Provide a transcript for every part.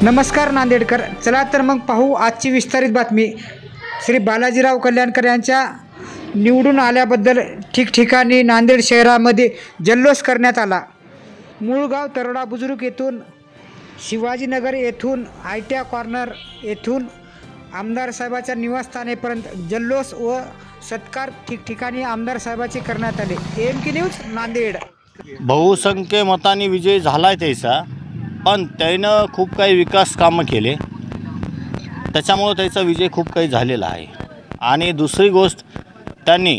नमस्कार नांदेडकर, चला तर मग पाहू आजची विस्तारित बातमी। श्री बालाजीराव कल्याणकर यांच्या निवडून आल्याबद्दल ठिकठिकाणी नांदेड शहरामध्ये जल्लोष करण्यात आला। मूळगाव तरोडा बुजुर्ग येथून, शिवाजीनगर येथून, आयटीआय कॉर्नर येथून आमदार साहेबाच्या निवासस्थानेपर्यंत जल्लोष व सत्कार ठिकठिकाणी आमदार साहेबाचे करण्यात आले। MK news Nanded. बहुसंख्य मतांनी विजय झालाय त्याचा, पण त्यानं खूप काही विकास कामं केले, त्याच्यामुळे त्याचा विजय खूप काही झालेला आहे। आणि दुसरी गोष्ट, त्यांनी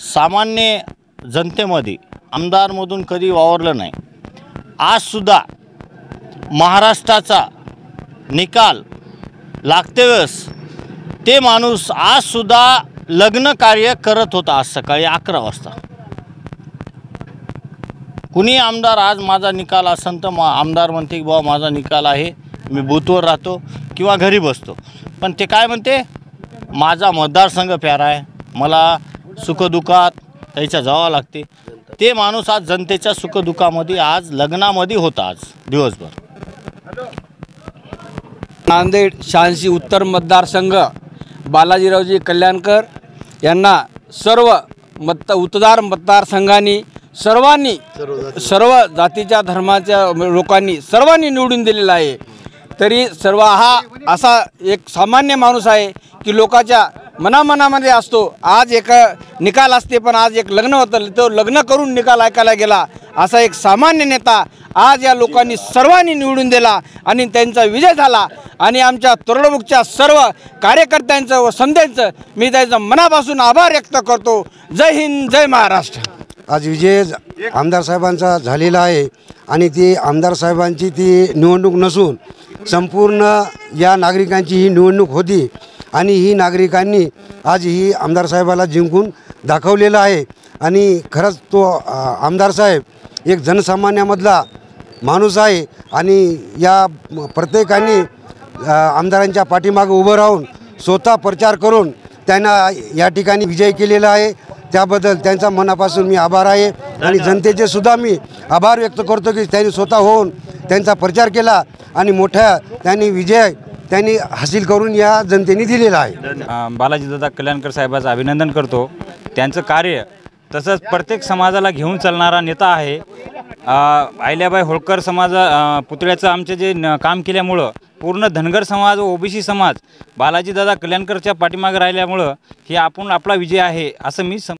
सामान्य जनतेमध्ये आमदारमधून कधी वावरलं नाही। आजसुद्धा महाराष्ट्राचा निकाल लागते वेळेस ते माणूस आजसुद्धा लग्न कार्य करत होता। आज सकाळी 11 वाजता कुणी आमदार आज माझा निकाल असेल तर आमदार म्हणते की बाबा माझा निकाल आहे, मी बूथवर राहतो किंवा घरी बसतो, पण ते काय म्हणते, माझा मतदारसंघ प्यारा आहे, मला सुखदुःखात त्याच्या जावं लागते। ते माणूस आज जनतेच्या सुखदुःखामध्ये आज लग्नामध्ये होता। आज दिवसभर नांदेड 86 उत्तर मतदारसंघ बालाजीरावजी कल्याणकर यांना सर्व मतदार मतदारसंघांनी सर्व जातीच्या धर्माच्या लोकांनी सर्वांनी निवडून दिलेला आहे। तरी सर्व हा असा एक सामान्य माणूस आहे की लोकांच्या मनामध्ये असतो। आज एक निकाल असते, पण आज एक लग्न होतं, तो लग्न करून निकाल ऐकायला गेला, असा एक सामान्य नेता आज या लोकांनी सर्वांनी निवडून दिला आणि त्यांचा विजय झाला। आणि आमच्या तरोडमुखच्या सर्व कार्यकर्त्यांचं व संध्यांचं मी त्याचं मनापासून आभार व्यक्त करतो। जय हिंद, जय महाराष्ट्र। आज विजय आमदार साहेबांचा झालेला आहे आणि ती आमदार साहेबांची ती निवडणूक नसून संपूर्ण या नागरिकांची ही निवडणूक होती आणि ही नागरिकांनी आज ही आमदार साहेबाला जिंकून दाखवलेलं आहे। आणि खरंच तो आमदार साहेब एक जनसामान्यामधला माणूस आहे आणि या प्रत्येकाने आमदारांच्या पाठीमागे उभं राहून स्वतः प्रचार करून त्यांना या ठिकाणी विजय केलेला आहे। त्याबद्दल त्यांचा मनापासून मी आभार आहे आणि जनतेचे सुद्धा मी आभार व्यक्त करतो की त्यांनी स्वतः होऊन त्यांचा प्रचार केला आणि मोठा त्यांनी विजय त्यांनी हासिल करून या जनतेने दिलेला आहे। बालाजीदादा कल्याणकर साहेबांचं अभिनंदन करतो। त्यांचं कार्य तसंच प्रत्येक समाजाला घेऊन चालणारा नेता आहे। अहिल्याबाई होळकर पुतळ्याचं आमचे जे काम केल्यामुळं पूर्ण धनगर समाज व ओबीसी समाज बालाजीदादा कल्याणकरच्या पाठीमागे राहिल्यामुळं हे आपला विजय आहे असं मी